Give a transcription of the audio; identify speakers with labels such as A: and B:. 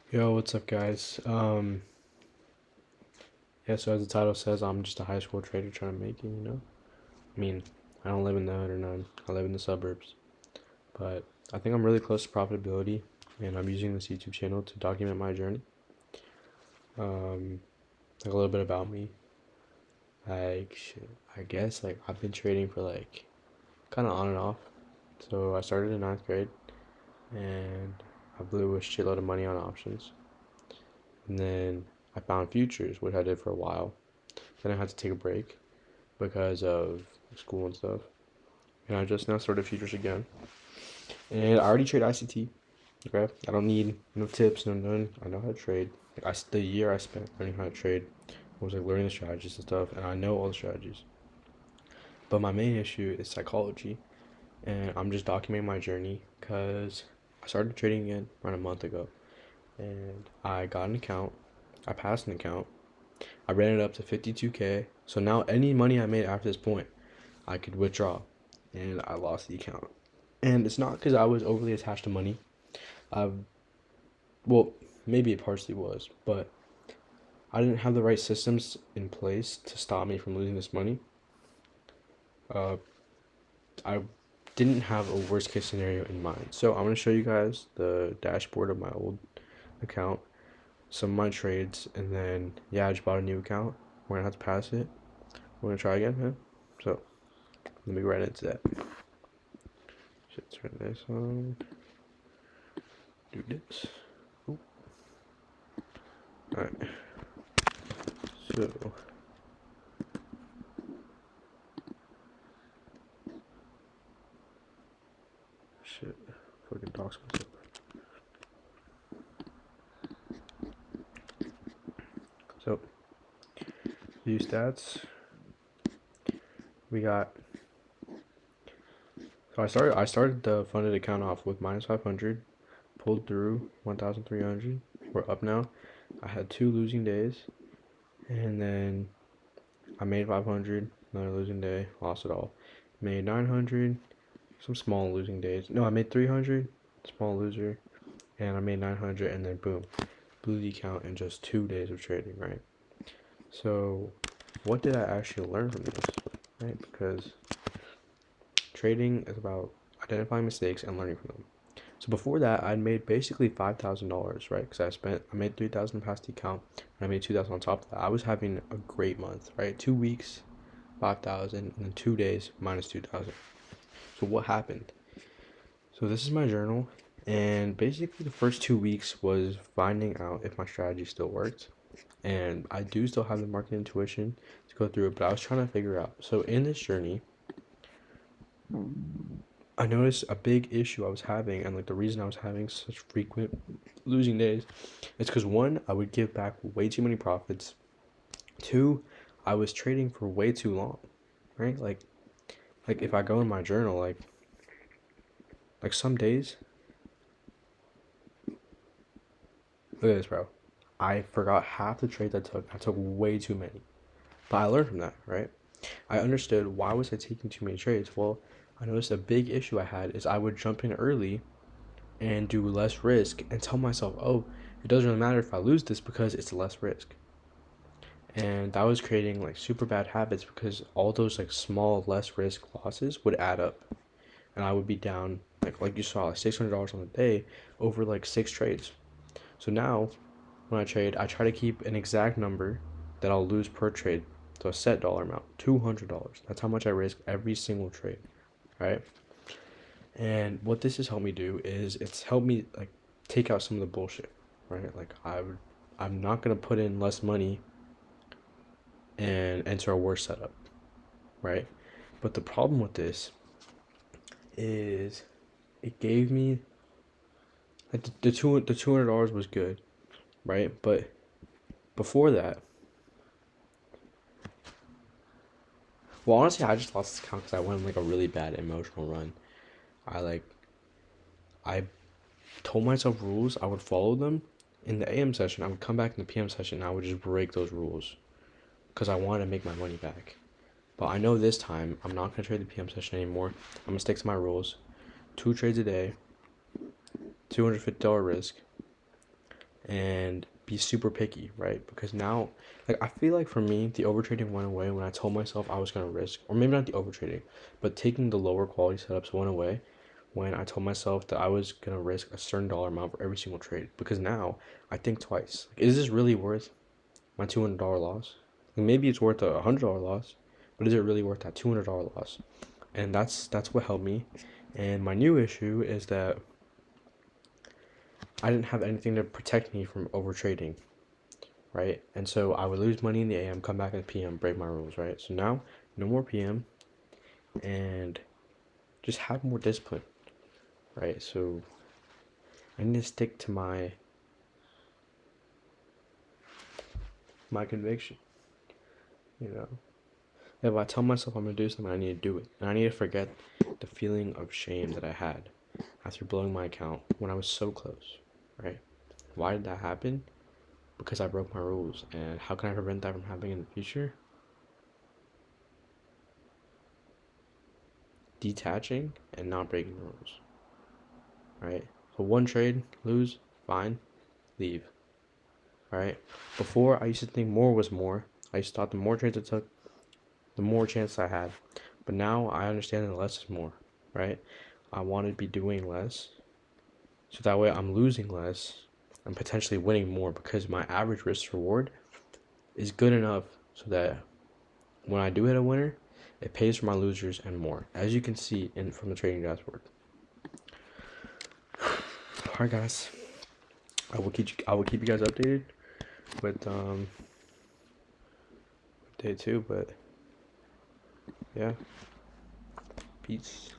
A: Yo, what's up, guys? Yeah, so as the title says, I'm just a high school trader trying to make it. I mean, I don't live in the hood or none. I live in the suburbs. But I think I'm really close to profitability, and I'm using this YouTube channel to document my journey. Um, like a little bit about me. Like, shit, I guess, like, I've been trading for, like, kind of on and off. So I started in ninth grade, and I blew a shitload of money on options. And then I found futures, which I did for a while. Then I had to take a break because of school and stuff. And I just now started futures again. And I already trade ICT. Okay, I don't need no tips, no none. I know how to trade. The year I spent learning how to trade was like learning the strategies and stuff, and I know all the strategies. But my main issue is psychology, and I'm just documenting my journey because I started trading again around a month ago, and I got an account. I passed an account. I ran it up to 52K. So now any money I made after this point, I could withdraw, and I lost the account. And it's not because I was overly attached to money. I, well, maybe it partially was, but I didn't have the right systems in place to stop me from losing this money. Uh, I didn't have a worst case scenario in mind. So I'm gonna show you guys the dashboard of my old account, some of my trades, and then yeah, I just bought a new account. We're gonna have to pass it. We're gonna try again, man. So let me get right into that. Should turn this on. Do this. Ooh. All right. So shit. Fucking docs myself. So view stats. We got. So I started the funded account off with minus 500, pulled through 1,300. We're up now. I had 2 losing days, and then I made 500. Another losing day, lost it all. Made 900. Some small losing days. No, I made 300. Small loser, and I made 900, and then boom, blew the account in just 2 days of trading. Right. So, what did I actually learn from this? Right, because trading is about identifying mistakes and learning from them. So before that, I'd made basically $5,000, right? Because I made 3,000 past the account, and I made 2,000 on top of that. I was having a great month, right? 2 weeks, 5,000, and then 2 days minus 2,000. So what happened? So this is my journal, and basically the first 2 weeks was finding out if my strategy still worked, and I do still have the market intuition to go through it, but I was trying to figure out. So in this journey, I noticed a big issue I was having, and like the reason I was having such frequent losing days is because one, I would give back way too many profits. Two, I was trading for way too long, right? Like if I go in my journal, like some days, look at this, bro. I forgot half the trades I took. I took way too many, but I learned from that, right? I understood why was I taking too many trades. Well, I noticed a big issue I had is I would jump in early and do less risk and tell myself, oh, it doesn't really matter if I lose this because it's less risk. And that was creating like super bad habits because all those like small less risk losses would add up, and I would be down like you saw like $600 on the day over like 6 trades. So now when I trade, I try to keep an exact number that I'll lose per trade. So a set dollar amount, $200. That's how much I risk every single trade, right? And what this has helped me do is it's helped me like take out some of the bullshit, right? I'm not gonna put in less money and enter a worse setup, right? But the problem with this is it gave me like the $200 was good, right? But before that, well, honestly, I just lost this account because I went on like a really bad emotional run. I like I told myself rules, I would follow them. In the AM session, I would come back in the PM session, and I would just break those rules because I wanted to make my money back. But I know this time I'm not gonna trade the PM session anymore. I'm gonna stick to my rules: 2 trades a day, $250 risk, and be super picky, right? Because now, like, I feel like for me, the overtrading went away when I told myself I was gonna risk, or maybe not the overtrading, but taking the lower quality setups went away when I told myself that I was gonna risk a certain dollar amount for every single trade. Because now I think twice. Like, is this really worth my $200 loss? Like, maybe it's worth a $100 loss, but is it really worth that $200 loss? And that's what helped me. And my new issue is that I didn't have anything to protect me from overtrading, right? And so I would lose money in the AM, come back in the PM, break my rules, right? So now, no more PM, and just have more discipline, right? So I need to stick to my conviction, you know? If I tell myself I'm gonna do something, I need to do it. And I need to forget the feeling of shame that I had after blowing my account when I was so close, right? Why did that happen? Because I broke my rules. And how can I prevent that from happening in the future? Detaching and not breaking the rules, right? So one trade, lose, fine, leave, right? Before, I used to think more was more. I used to thought the more trades I took, the more chance I had. But now I understand that less is more, right? I want to be doing less, so that way I'm losing less and potentially winning more, because my average risk reward is good enough so that when I do hit a winner, it pays for my losers and more, as you can see from the trading dashboard. Alright, guys, I will keep you guys updated with day 2, but yeah, peace.